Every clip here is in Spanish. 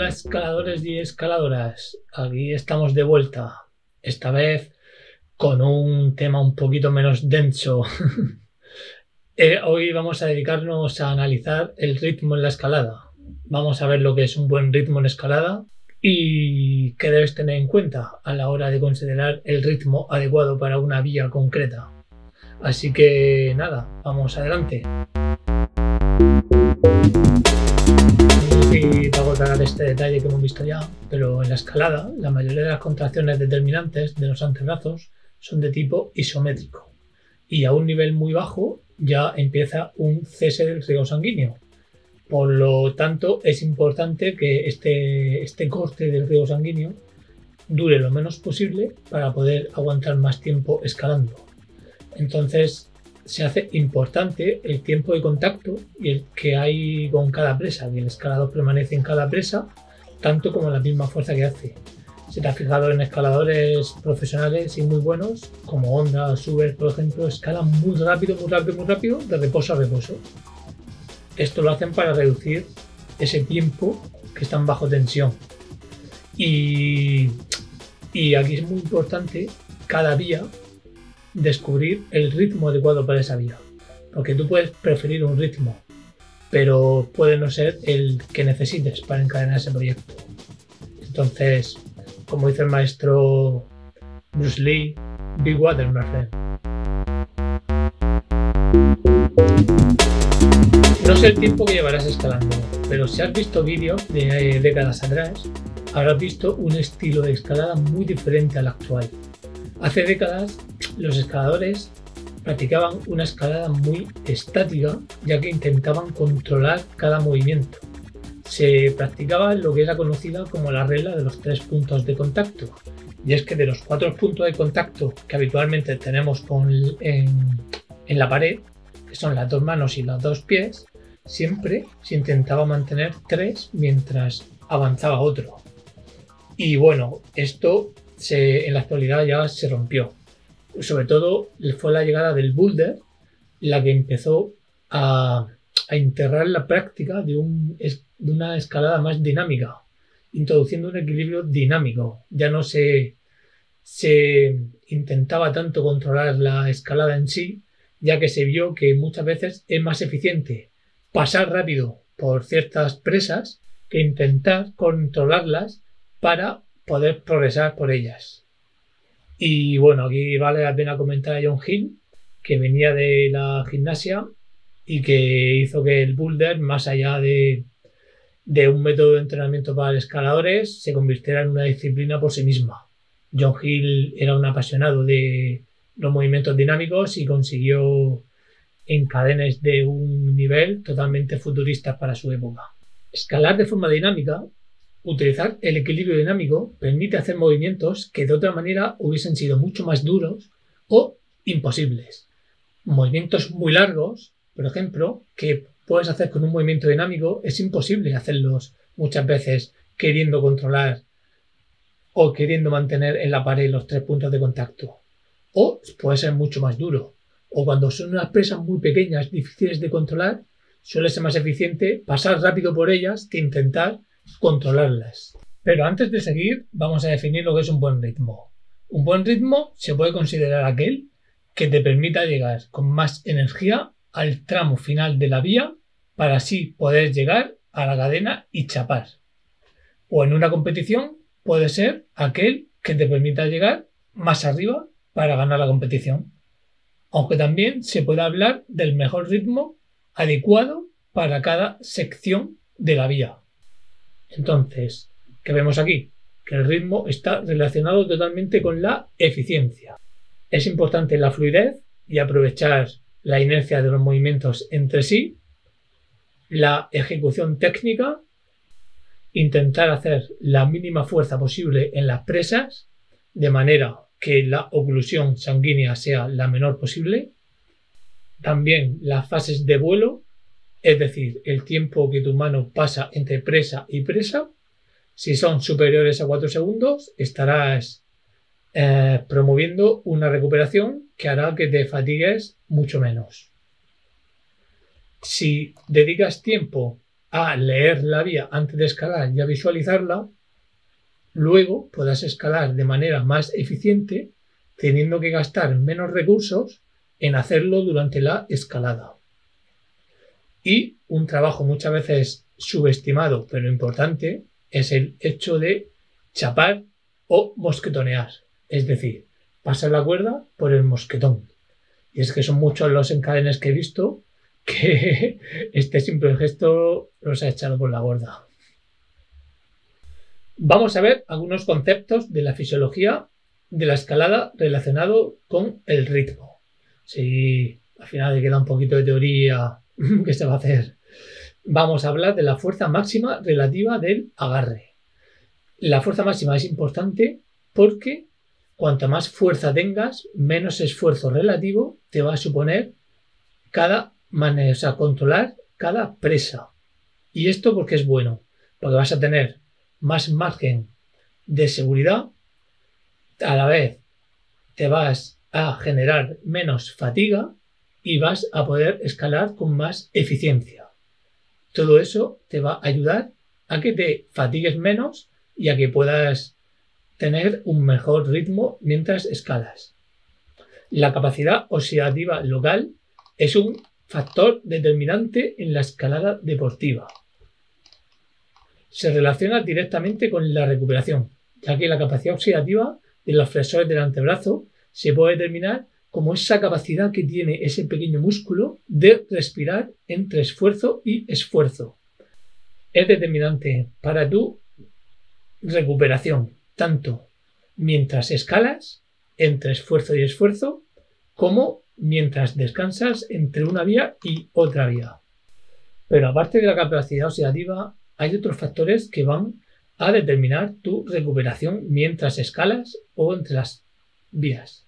Hola escaladores y escaladoras, aquí estamos de vuelta, esta vez con un tema un poquito menos denso. Hoy vamos a dedicarnos a analizar el ritmo en la escalada. Vamos a ver lo que es un buen ritmo en escalada y qué debes tener en cuenta a la hora de considerar el ritmo adecuado para una vía concreta. Así que nada, vamos adelante. Y te agotar este detalle que hemos visto ya, pero en la escalada la mayoría de las contracciones determinantes de los antebrazos son de tipo isométrico y a un nivel muy bajo ya empieza un cese del riego sanguíneo. Por lo tanto, es importante que este corte del riego sanguíneo dure lo menos posible para poder aguantar más tiempo escalando. Entonces, se hace importante el tiempo de contacto y el que hay con cada presa, que el escalador permanece en cada presa, tanto como la misma fuerza que hace. Se te ha fijado en escaladores profesionales y muy buenos, como Honda, Suber, por ejemplo, escalan muy rápido, de reposo a reposo. Esto lo hacen para reducir ese tiempo que están bajo tensión. Y aquí es muy importante cada vía descubrir el ritmo adecuado para esa vía, porque tú puedes preferir un ritmo, pero puede no ser el que necesites para encadenar ese proyecto. Entonces, como dice el maestro Bruce Lee, be water, my friend. No sé el tiempo que llevarás escalando, pero si has visto vídeos de décadas atrás, habrás visto un estilo de escalada muy diferente al actual. Hace décadas los escaladores practicaban una escalada muy estática, ya que intentaban controlar cada movimiento. Se practicaba lo que era conocida como la regla de los 3 puntos de contacto, y es que de los 4 puntos de contacto que habitualmente tenemos en la pared, que son las 2 manos y los 2 pies, siempre se intentaba mantener 3 mientras avanzaba otro. Y bueno, esto en la actualidad ya se rompió. Sobre todo fue la llegada del boulder la que empezó a integrar la práctica de una escalada más dinámica, introduciendo un equilibrio dinámico. Ya no se intentaba tanto controlar la escalada en sí, ya que se vio que muchas veces es más eficiente pasar rápido por ciertas presas que intentar controlarlas para poder progresar por ellas. Y bueno, aquí vale la pena comentar a John Hill, que venía de la gimnasia y que hizo que el boulder, más allá de un método de entrenamiento para escaladores, se convirtiera en una disciplina por sí misma. John Hill era un apasionado de los movimientos dinámicos y consiguió encadenes de un nivel totalmente futurista para su época. Escalar de forma dinámica, utilizar el equilibrio dinámico, permite hacer movimientos que de otra manera hubiesen sido mucho más duros o imposibles. Movimientos muy largos, por ejemplo, que puedes hacer con un movimiento dinámico, es imposible hacerlos muchas veces queriendo controlar o queriendo mantener en la pared los 3 puntos de contacto. O puede ser mucho más duro. O cuando son unas presas muy pequeñas, difíciles de controlar, suele ser más eficiente pasar rápido por ellas que intentar controlarlas. Pero antes de seguir, vamos a definir lo que es un buen ritmo. Un buen ritmo se puede considerar aquel que te permita llegar con más energía al tramo final de la vía para así poder llegar a la cadena y chapar. O en una competición puede ser aquel que te permita llegar más arriba para ganar la competición. Aunque también se puede hablar del mejor ritmo adecuado para cada sección de la vía. Entonces, ¿qué vemos aquí? Que el ritmo está relacionado totalmente con la eficiencia. Es importante la fluidez y aprovechar la inercia de los movimientos entre sí, la ejecución técnica, intentar hacer la mínima fuerza posible en las presas, de manera que la oclusión sanguínea sea la menor posible. También las fases de vuelo, es decir, el tiempo que tu mano pasa entre presa y presa. Si son superiores a 4 segundos, estarás promoviendo una recuperación que hará que te fatigues mucho menos. Si dedicas tiempo a leer la vía antes de escalar y a visualizarla, luego puedas escalar de manera más eficiente, teniendo que gastar menos recursos en hacerlo durante la escalada. Y un trabajo muchas veces subestimado, pero importante, es el hecho de chapar o mosquetonear. Es decir, pasar la cuerda por el mosquetón. Y es que son muchos los encadenes que he visto que este simple gesto los ha echado por la borda. Vamos a ver algunos conceptos de la fisiología de la escalada relacionado con el ritmo. Si al final queda un poquito de teoría que se va a hacer, vamos a hablar de la fuerza máxima relativa del agarre. La fuerza máxima es importante porque cuanta más fuerza tengas, menos esfuerzo relativo te va a suponer controlar cada presa. Y esto porque es bueno, porque vas a tener más margen de seguridad, a la vez te vas a generar menos fatiga y vas a poder escalar con más eficiencia. Todo eso te va a ayudar a que te fatigues menos y a que puedas tener un mejor ritmo mientras escalas. La capacidad oxidativa local es un factor determinante en la escalada deportiva. Se relaciona directamente con la recuperación, ya que la capacidad oxidativa de los flexores del antebrazo se puede determinar como esa capacidad que tiene ese pequeño músculo de respirar entre esfuerzo y esfuerzo. Es determinante para tu recuperación, tanto mientras escalas, entre esfuerzo y esfuerzo, como mientras descansas entre una vía y otra vía. Pero aparte de la capacidad oxidativa, hay otros factores que van a determinar tu recuperación mientras escalas o entre las vías.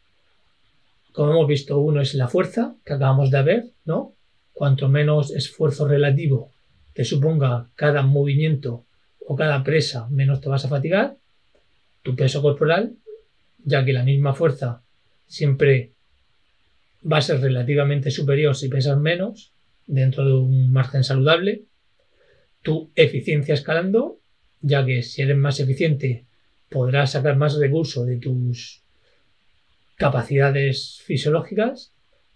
Como hemos visto, uno es la fuerza, que acabamos de ver, ¿no? Cuanto menos esfuerzo relativo te suponga cada movimiento o cada presa, menos te vas a fatigar. Tu peso corporal, ya que la misma fuerza siempre va a ser relativamente superior si pesas menos, dentro de un margen saludable. Tu eficiencia escalando, ya que si eres más eficiente podrás sacar más recursos de tus capacidades fisiológicas.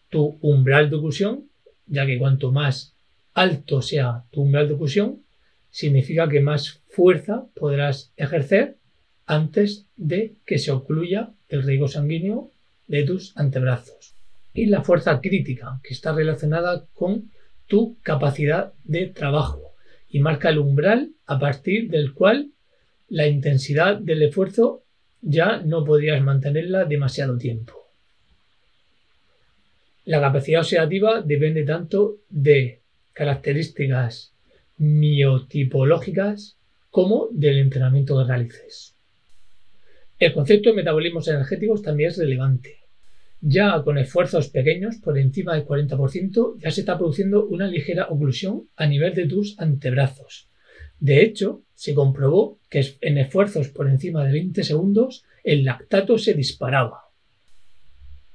Tu umbral de oclusión, ya que cuanto más alto sea tu umbral de oclusión, significa que más fuerza podrás ejercer antes de que se ocluya el riego sanguíneo de tus antebrazos. Y la fuerza crítica, que está relacionada con tu capacidad de trabajo y marca el umbral a partir del cual la intensidad del esfuerzo ya no podrías mantenerla demasiado tiempo. La capacidad oxidativa depende tanto de características miotipológicas como del entrenamiento que realices. El concepto de metabolismos energéticos también es relevante. Ya con esfuerzos pequeños, por encima del 40%, ya se está produciendo una ligera oclusión a nivel de tus antebrazos. De hecho, se comprobó que en esfuerzos por encima de 20 segundos el lactato se disparaba.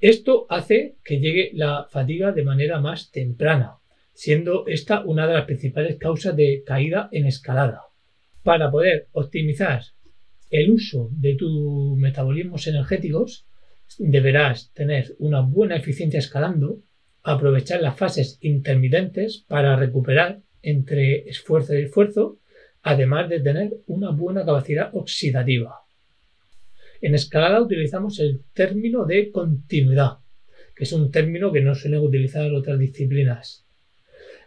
Esto hace que llegue la fatiga de manera más temprana, siendo esta una de las principales causas de caída en escalada. Para poder optimizar el uso de tus metabolismos energéticos, deberás tener una buena eficiencia escalando, aprovechar las fases intermitentes para recuperar entre esfuerzo y esfuerzo, además de tener una buena capacidad oxidativa. En escalada utilizamos el término de continuidad, que es un término que no suelen utilizar otras disciplinas.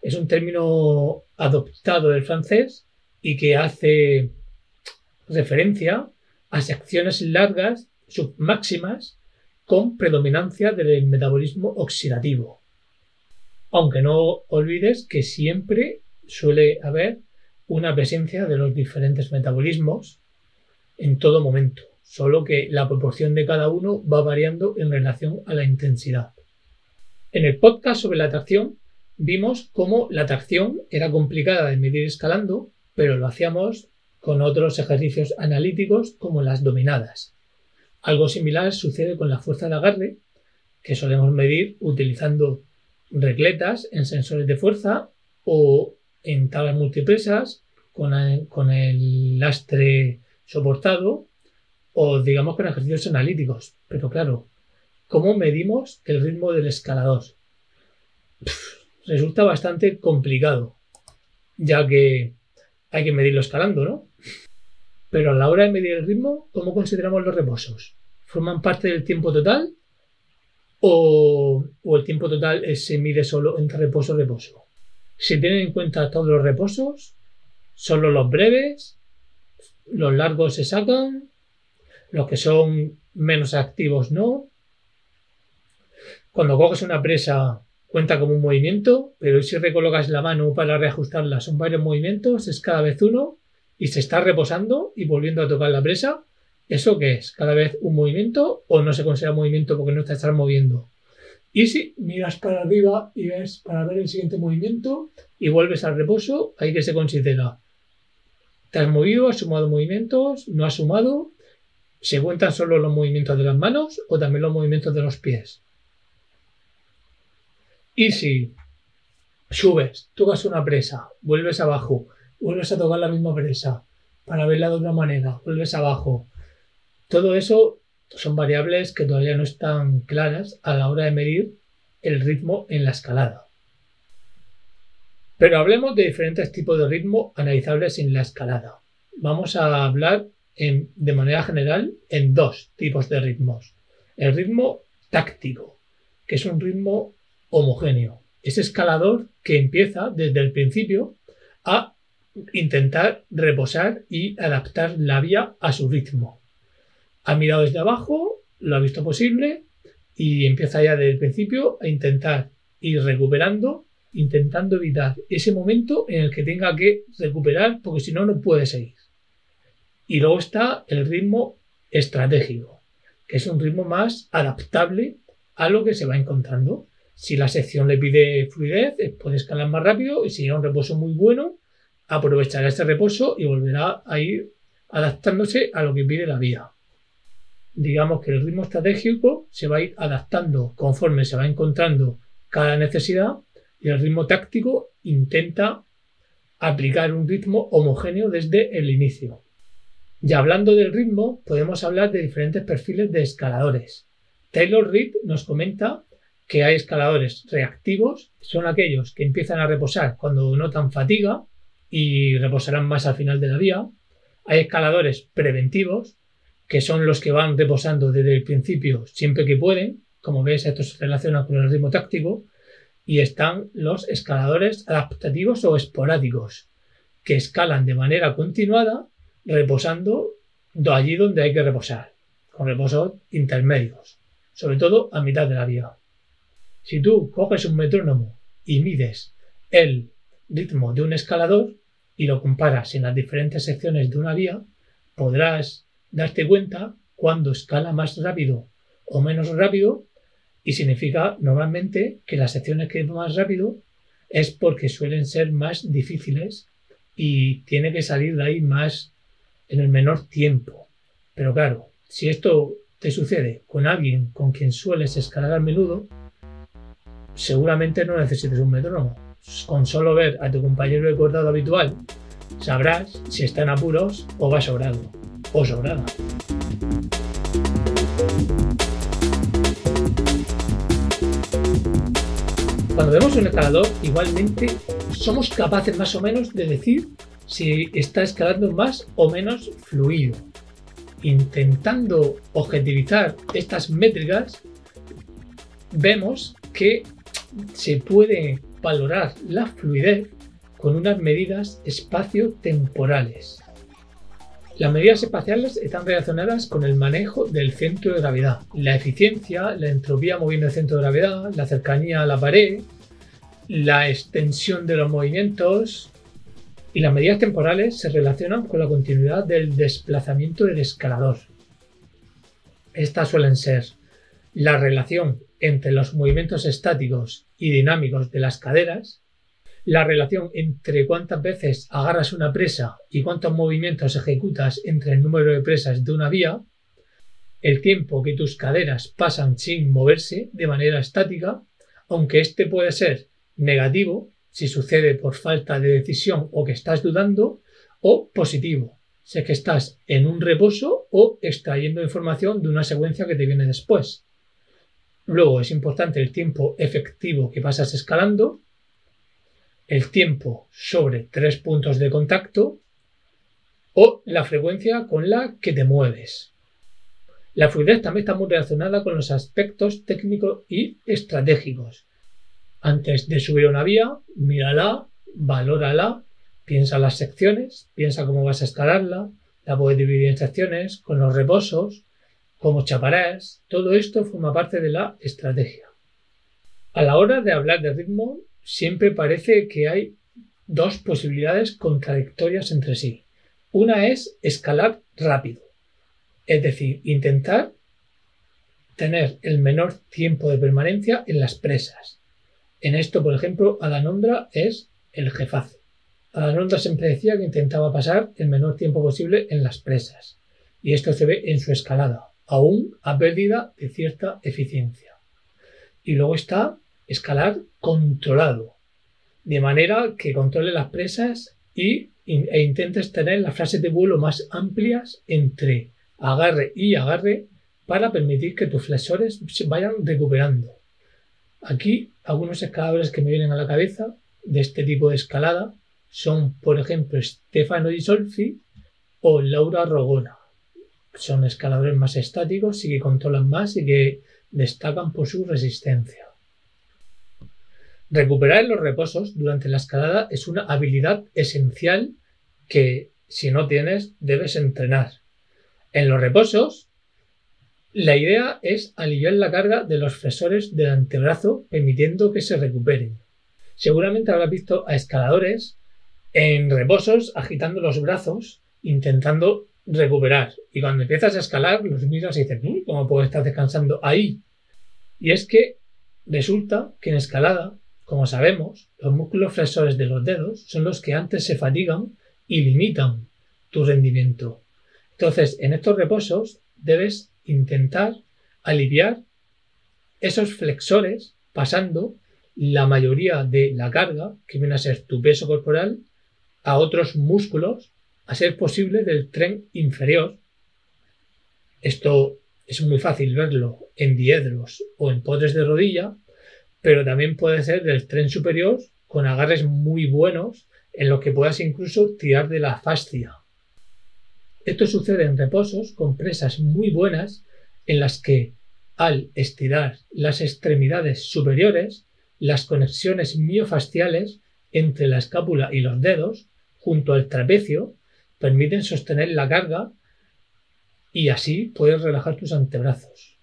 Es un término adoptado del francés y que hace referencia a secciones largas submáximas con predominancia del metabolismo oxidativo. Aunque no olvides que siempre suele haber una presencia de los diferentes metabolismos en todo momento, solo que la proporción de cada uno va variando en relación a la intensidad. En el podcast sobre la tracción vimos cómo la tracción era complicada de medir escalando, pero lo hacíamos con otros ejercicios analíticos como las dominadas. Algo similar sucede con la fuerza de agarre, que solemos medir utilizando regletas en sensores de fuerza o en tablas multipresas, con el lastre soportado o digamos con ejercicios analíticos. Pero claro, ¿cómo medimos el ritmo del escalador? Resulta bastante complicado, ya que hay que medirlo escalando, ¿no? Pero a la hora de medir el ritmo, ¿cómo consideramos los reposos? ¿Forman parte del tiempo total o el tiempo total se mide solo entre reposo y reposo? ¿Se tienen en cuenta todos los reposos? ¿Solo los breves? ¿Los largos se sacan? ¿Los que son menos activos no? Cuando coges una presa cuenta como un movimiento, pero si recolocas la mano para reajustarla son varios movimientos, es cada vez uno y se está reposando y volviendo a tocar la presa. ¿Eso qué es? ¿Cada vez un movimiento o no se considera movimiento porque no te estás moviendo? Y si miras para arriba y ves para ver el siguiente movimiento y vuelves al reposo, ahí que se considera. ¿Te has movido? ¿Has sumado movimientos? ¿No has sumado? ¿Se cuentan solo los movimientos de las manos o también los movimientos de los pies? Y si subes, tocas una presa, vuelves abajo, vuelves a tocar la misma presa para verla de otra manera, vuelves abajo. Todo eso son variables que todavía no están claras a la hora de medir el ritmo en la escalada. Pero hablemos de diferentes tipos de ritmo analizables en la escalada. Vamos a hablar de manera general en dos tipos de ritmos. El ritmo táctico, que es un ritmo homogéneo. Ese escalador que empieza desde el principio a intentar reposar y adaptar la vía a su ritmo. Ha mirado desde abajo, lo ha visto posible y empieza ya desde el principio a intentar ir recuperando, intentando evitar ese momento en el que tenga que recuperar porque si no, no puede seguir. Y luego está el ritmo estratégico, que es un ritmo más adaptable a lo que se va encontrando. Si la sección le pide fluidez, puede escalar más rápido y si llega un reposo muy bueno, aprovechará este reposo y volverá a ir adaptándose a lo que pide la vía. Digamos que el ritmo estratégico se va a ir adaptando conforme se va encontrando cada necesidad y el ritmo táctico intenta aplicar un ritmo homogéneo desde el inicio. Y hablando del ritmo, podemos hablar de diferentes perfiles de escaladores. Taylor Reed nos comenta que hay escaladores reactivos, son aquellos que empiezan a reposar cuando notan fatiga y reposarán más al final de la vía. Hay escaladores preventivos, que son los que van reposando desde el principio siempre que pueden. Como ves, esto se relaciona con el ritmo táctico. Y están los escaladores adaptativos o esporádicos, que escalan de manera continuada, reposando allí donde hay que reposar, con reposos intermedios, sobre todo a mitad de la vía. Si tú coges un metrónomo y mides el ritmo de un escalador y lo comparas en las diferentes secciones de una vía, podrás darte cuenta cuándo escala más rápido o menos rápido, y significa normalmente que las secciones que van más rápido es porque suelen ser más difíciles y tiene que salir de ahí más en el menor tiempo. Pero claro, si esto te sucede con alguien con quien sueles escalar a menudo, seguramente no necesites un metrónomo. Con solo ver a tu compañero de cordado habitual, sabrás si está en apuros o va sobrado o sobrada. Cuando vemos un escalador, igualmente somos capaces más o menos de decir si está escalando más o menos fluido. Intentando objetivizar estas métricas, vemos que se puede valorar la fluidez con unas medidas espacio-temporales. Las medidas espaciales están relacionadas con el manejo del centro de gravedad, la eficiencia, la entropía moviendo el centro de gravedad, la cercanía a la pared, la extensión de los movimientos, y las medidas temporales se relacionan con la continuidad del desplazamiento del escalador. Estas suelen ser la relación entre los movimientos estáticos y dinámicos de las caderas, la relación entre cuántas veces agarras una presa y cuántos movimientos ejecutas entre el número de presas de una vía, el tiempo que tus caderas pasan sin moverse de manera estática, aunque este puede ser negativo si sucede por falta de decisión o que estás dudando, o positivo, si es que estás en un reposo o extrayendo información de una secuencia que te viene después. Luego es importante el tiempo efectivo que pasas escalando, el tiempo sobre 3 puntos de contacto o la frecuencia con la que te mueves. La fluidez también está muy relacionada con los aspectos técnicos y estratégicos. Antes de subir a una vía, mírala, valórala, piensa las secciones, piensa cómo vas a escalarla, la puedes dividir en secciones, con los reposos, cómo chaparás. Todo esto forma parte de la estrategia. A la hora de hablar de ritmo, siempre parece que hay dos posibilidades contradictorias entre sí. Una es escalar rápido, es decir, intentar tener el menor tiempo de permanencia en las presas. En esto, por ejemplo, Adanondra es el jefazo. Adanondra siempre decía que intentaba pasar el menor tiempo posible en las presas, y esto se ve en su escalada, aún a pérdida de cierta eficiencia. Y luego está escalar controlado, de manera que controle las presas e intentes tener las fases de vuelo más amplias entre agarre y agarre para permitir que tus flexores se vayan recuperando. Aquí algunos escaladores que me vienen a la cabeza de este tipo de escalada son, por ejemplo, Stefano Di Solfi o Laura Rogona. Son escaladores más estáticos y que controlan más y que destacan por su resistencia. Recuperar los reposos durante la escalada es una habilidad esencial que, si no tienes, debes entrenar. En los reposos, la idea es aliviar la carga de los flexores del antebrazo, permitiendo que se recuperen. Seguramente habrás visto a escaladores en reposos agitando los brazos, intentando recuperar. Y cuando empiezas a escalar, los miras y dices, ¿cómo puedo estar descansando ahí? Y es que resulta que en escalada, como sabemos, los músculos flexores de los dedos son los que antes se fatigan y limitan tu rendimiento. Entonces, en estos reposos debes intentar aliviar esos flexores pasando la mayoría de la carga, que viene a ser tu peso corporal, a otros músculos, a ser posible del tren inferior. Esto es muy fácil verlo en diedros o en potres de rodilla, pero también puede ser del tren superior con agarres muy buenos en los que puedas incluso tirar de la fascia. Esto sucede en reposos con presas muy buenas en las que al estirar las extremidades superiores, las conexiones miofasciales entre la escápula y los dedos, junto al trapecio, permiten sostener la carga y así puedes relajar tus antebrazos.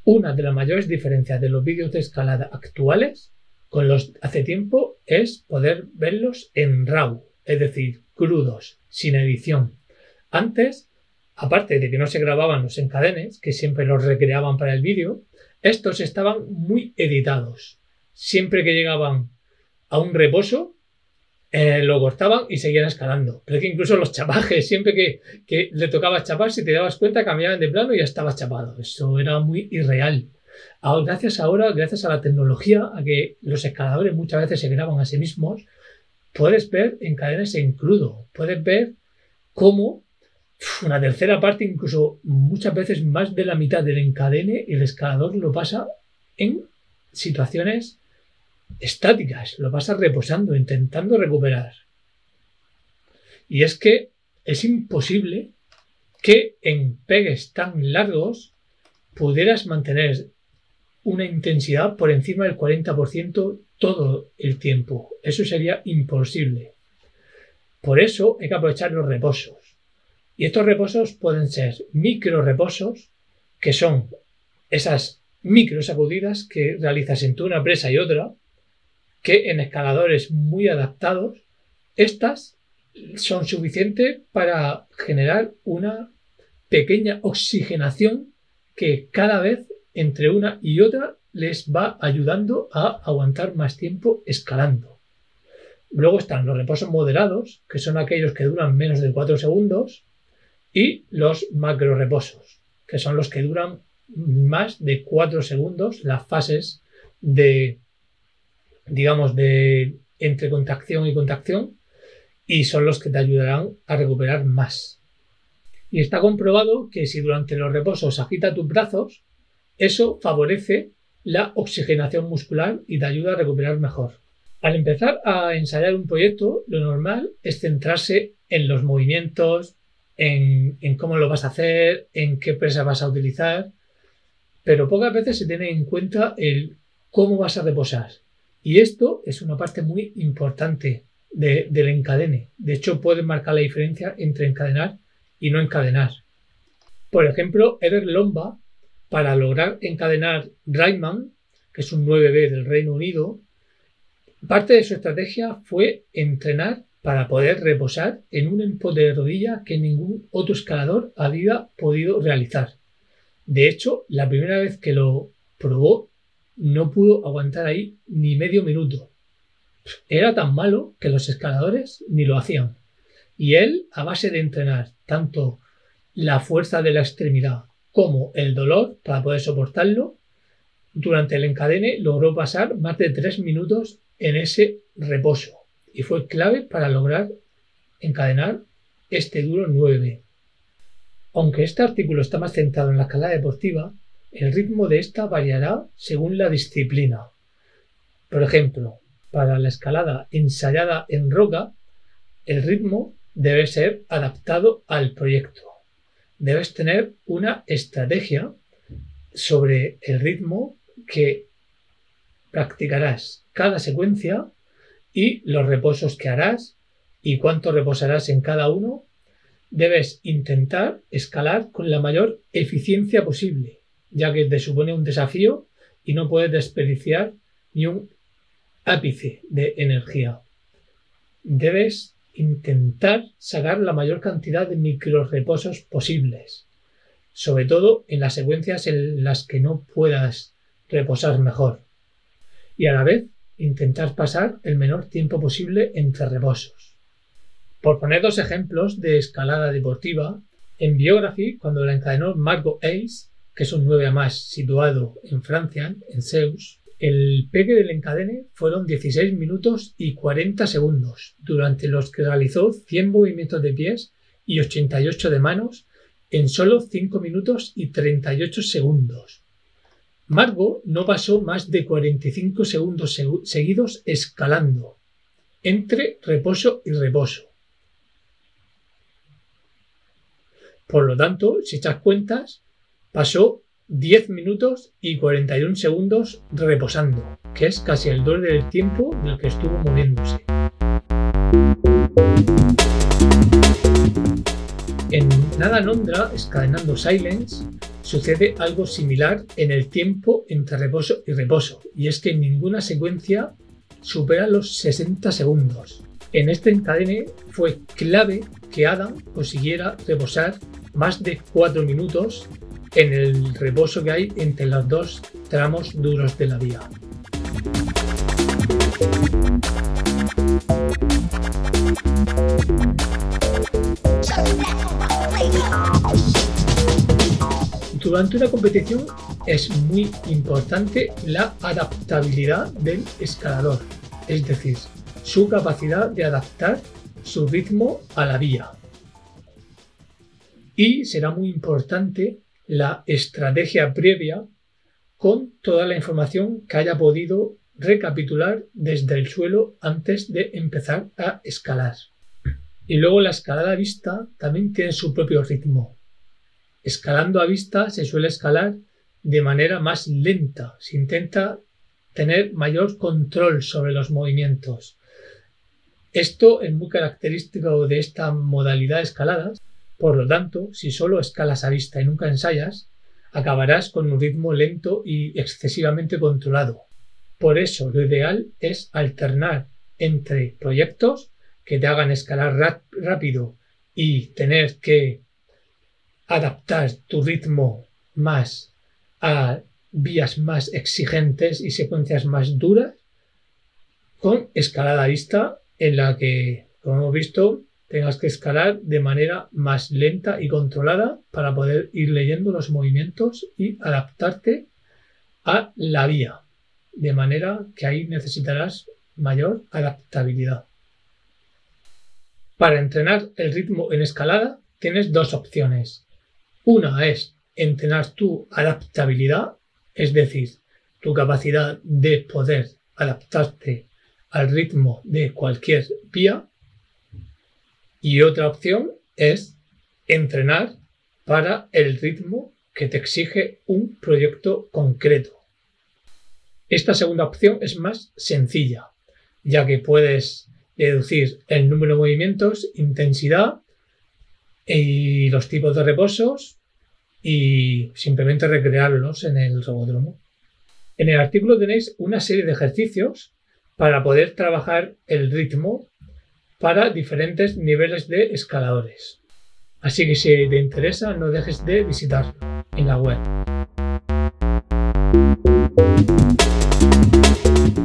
Una de las mayores diferencias de los vídeos de escalada actuales con los hace tiempo es poder verlos en RAW, es decir, crudos, sin edición. Antes, aparte de que no se grababan los encadenes, que siempre los recreaban para el vídeo, estos estaban muy editados. Siempre que llegaban a un reposo, lo cortaban y seguían escalando. Pero es que incluso los chapajes, siempre que le tocaba chapar, si te dabas cuenta, cambiaban de plano y ya estaba chapado. Eso era muy irreal. Gracias a la tecnología, a que los escaladores muchas veces se graban a sí mismos, puedes ver encadenes en crudo. Puedes ver cómo una tercera parte, incluso muchas veces más de la mitad del encadene, el escalador lo pasa en situaciones estáticas, lo pasa reposando, intentando recuperar. Y es que es imposible que en pegues tan largos pudieras mantener una intensidad por encima del 40% todo el tiempo. Eso sería imposible. Por eso hay que aprovechar los reposos. Y estos reposos pueden ser micro reposos, que son esas micro sacudidas que realizas entre una presa y otra, que en escaladores muy adaptados, estas son suficientes para generar una pequeña oxigenación que cada vez entre una y otra les va ayudando a aguantar más tiempo escalando. Luego están los reposos moderados, que son aquellos que duran menos de 4 segundos, y los macro reposos, que son los que duran más de 4 segundos, las fases de digamos, de entre contracción y contracción, y son los que te ayudarán a recuperar más. Y está comprobado que si durante los reposos agitas tus brazos, eso favorece la oxigenación muscular y te ayuda a recuperar mejor. Al empezar a ensayar un proyecto, lo normal es centrarse en los movimientos, en cómo lo vas a hacer, en qué presa vas a utilizar, pero pocas veces se tiene en cuenta el cómo vas a reposar. Y esto es una parte muy importante del encadene. De hecho, puede marcar la diferencia entre encadenar y no encadenar. Por ejemplo, Eder Lomba, para lograr encadenar Rayman, que es un 9B del Reino Unido, parte de su estrategia fue entrenar para poder reposar en un empote de rodilla que ningún otro escalador había podido realizar. De hecho, la primera vez que lo probó, no pudo aguantar ahí ni medio minuto. Era tan malo que los escaladores ni lo hacían. Y él, a base de entrenar tanto la fuerza de la extremidad como el dolor para poder soportarlo, durante el encadene logró pasar más de 3 minutos en ese reposo. Y fue clave para lograr encadenar este duro 9. Aunque este artículo está más centrado en la escalada deportiva, el ritmo de esta variará según la disciplina. Por ejemplo, para la escalada ensayada en roca, el ritmo debe ser adaptado al proyecto. Debes tener una estrategia sobre el ritmo que practicarás cada secuencia y los reposos que harás y cuánto reposarás en cada uno. Debes intentar escalar con la mayor eficiencia posible, ya que te supone un desafío y no puedes desperdiciar ni un ápice de energía. Debes intentar sacar la mayor cantidad de microreposos posibles, sobre todo en las secuencias en las que no puedas reposar mejor, y a la vez intentar pasar el menor tiempo posible entre reposos. Por poner 2 ejemplos de escalada deportiva, en Biography, cuando la encadenó Margot Ace, que es un 9A+, situado en Francia, en Seus, el pegue del encadene fueron 16 minutos y 40 segundos, durante los que realizó 100 movimientos de pies y 88 de manos en solo 5 minutos y 38 segundos. Margot no pasó más de 45 segundos seguidos escalando, entre reposo y reposo. Por lo tanto, si echas cuentas, pasó 10 minutos y 41 segundos reposando, que es casi el doble del tiempo en el que estuvo moviéndose. En Nada Nondra, escadenando Silence, sucede algo similar en el tiempo entre reposo y reposo, y es que ninguna secuencia supera los 60 segundos. En este encadene fue clave que Adam consiguiera reposar más de 4 minutos en el reposo que hay entre los 2 tramos duros de la vía. Durante una competición es muy importante la adaptabilidad del escalador, es decir, su capacidad de adaptar su ritmo a la vía. Y será muy importante la estrategia previa con toda la información que haya podido recapitular desde el suelo antes de empezar a escalar. Y luego la escalada a vista también tiene su propio ritmo. Escalando a vista se suele escalar de manera más lenta, se intenta tener mayor control sobre los movimientos. Esto es muy característico de esta modalidad de escaladas. Por lo tanto, si solo escalas a vista y nunca ensayas, acabarás con un ritmo lento y excesivamente controlado. Por eso, lo ideal es alternar entre proyectos que te hagan escalar rápido y tener que adaptar tu ritmo más a vías más exigentes y secuencias más duras, con escalada a vista en la que, como hemos visto, tengas que escalar de manera más lenta y controlada para poder ir leyendo los movimientos y adaptarte a la vía. de manera que ahí necesitarás mayor adaptabilidad. Para entrenar el ritmo en escalada tienes dos opciones. Una es entrenar tu adaptabilidad, es decir, tu capacidad de poder adaptarte al ritmo de cualquier vía. Y otra opción es entrenar para el ritmo que te exige un proyecto concreto. Esta segunda opción es más sencilla, ya que puedes deducir el número de movimientos, intensidad y los tipos de reposos y simplemente recrearlos en el robódromo. En el artículo tenéis una serie de ejercicios para poder trabajar el ritmo para diferentes niveles de escaladores. Así que si te interesa, no dejes de visitarlo en la web.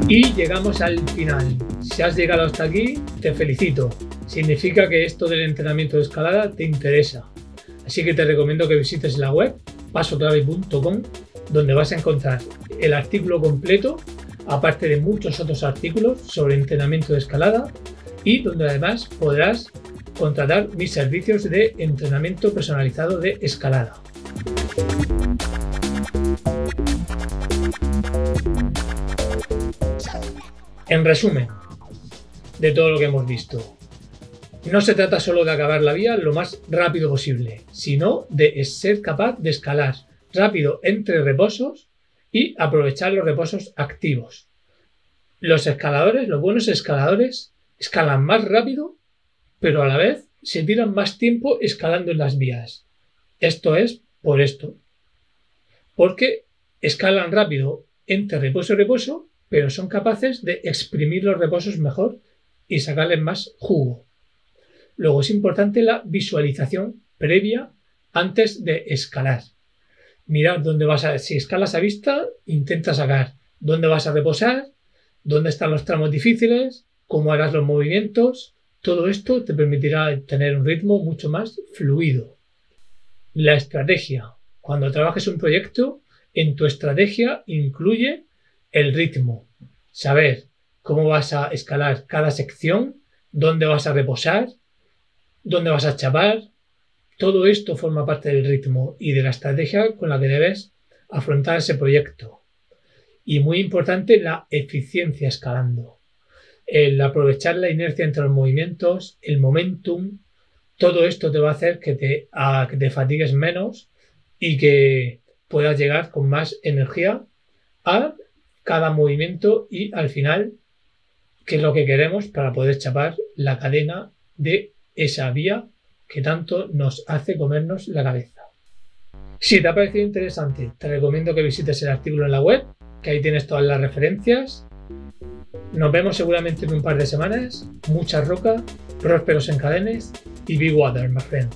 Y llegamos al final. Si has llegado hasta aquí, te felicito. Significa que esto del entrenamiento de escalada te interesa. Así que te recomiendo que visites la web pasotravel.com, donde vas a encontrar el artículo completo, aparte de muchos otros artículos sobre entrenamiento de escalada, y donde además podrás contratar mis servicios de entrenamiento personalizado de escalada. En resumen de todo lo que hemos visto, no se trata solo de acabar la vía lo más rápido posible, sino de ser capaz de escalar rápido entre reposos y aprovechar los reposos activos. Los escaladores, los buenos escaladores, escalan más rápido, pero a la vez se tiran más tiempo escalando en las vías. Esto es por esto. Porque escalan rápido entre reposo y reposo, pero son capaces de exprimir los reposos mejor y sacarles más jugo. Luego es importante la visualización previa antes de escalar. Mirad dónde vas a, si escalas a vista, intenta sacar dónde vas a reposar, dónde están los tramos difíciles, cómo harás los movimientos. Todo esto te permitirá tener un ritmo mucho más fluido. La estrategia. Cuando trabajes un proyecto, en tu estrategia incluye el ritmo. Saber cómo vas a escalar cada sección, dónde vas a reposar, dónde vas a chapar. Todo esto forma parte del ritmo y de la estrategia con la que debes afrontar ese proyecto. Y muy importante, la eficiencia escalando. El aprovechar la inercia entre los movimientos, el momentum, todo esto te va a hacer que te fatigues menos y que puedas llegar con más energía a cada movimiento y al final, que es lo que queremos para poder chapar la cadena de esa vía que tanto nos hace comernos la cabeza. Si te ha parecido interesante, te recomiendo que visites el artículo en la web, que ahí tienes todas las referencias. Nos vemos seguramente en un par de semanas. Mucha roca, prósperos encadenes y be water, my friend.